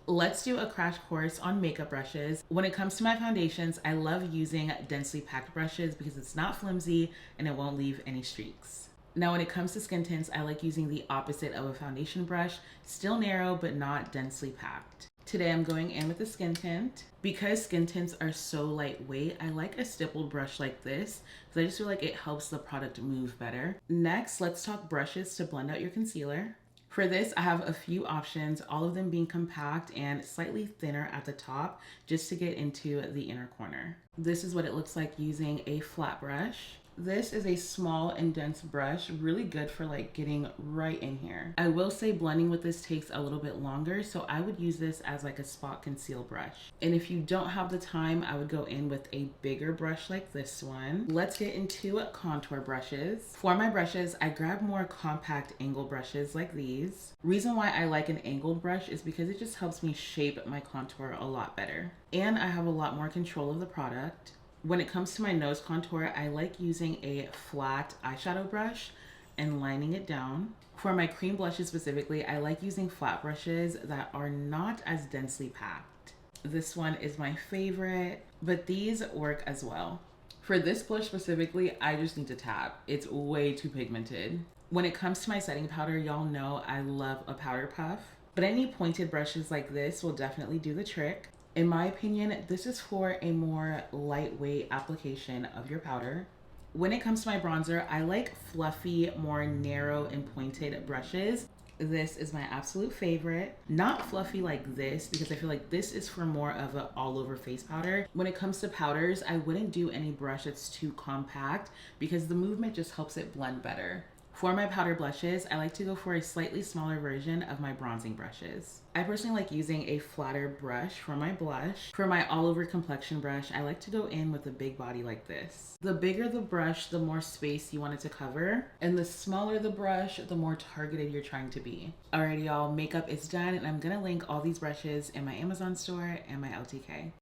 Let's do a crash course on makeup brushes. When it comes to my foundations, I love using densely packed brushes because it's not flimsy and it won't leave any streaks. Now, when it comes to skin tints, I like using the opposite of a foundation brush, still narrow but not densely packed. Today I'm going in with a skin tint. Because skin tints are so lightweight, I like a stippled brush like this because I just feel like it helps the product move better. Next, let's talk brushes to blend out your concealer. For this, I have a few options, all of them being compact and slightly thinner at the top just to get into the inner corner. This is what it looks like using a flat brush. This is a small and dense brush, really good for like getting right in here. I will say blending with this takes a little bit longer, so I would use this as like a spot conceal brush. And if you don't have the time, I would go in with a bigger brush like this one. Let's get into contour brushes. For my brushes, I grab more compact angle brushes like these. Reason why I like an angled brush is because it just helps me shape my contour a lot better. And I have a lot more control of the product. When it comes to my nose contour, I like using a flat eyeshadow brush and lining it down. For my cream blushes specifically, I like using flat brushes that are not as densely packed. This one is my favorite, but these work as well. For this blush specifically, I just need to tap. It's way too pigmented. When it comes to my setting powder, y'all know I love a powder puff, but any pointed brushes like this will definitely do the trick. In my opinion, this is for a more lightweight application of your powder. When it comes to my bronzer, I like fluffy, more narrow and pointed brushes. This is my absolute favorite. Not fluffy like this because I feel like this is for more of an all over face powder. When it comes to powders, I wouldn't do any brush that's too compact because the movement just helps it blend better. For my powder blushes, I like to go for a slightly smaller version of my bronzing brushes. I personally like using a flatter brush for my blush. For my all over complexion brush, I like to go in with a big body like this. The bigger the brush, the more space you want it to cover. And the smaller the brush, the more targeted you're trying to be. Alrighty y'all, makeup is done and I'm gonna link all these brushes in my Amazon store and my LTK.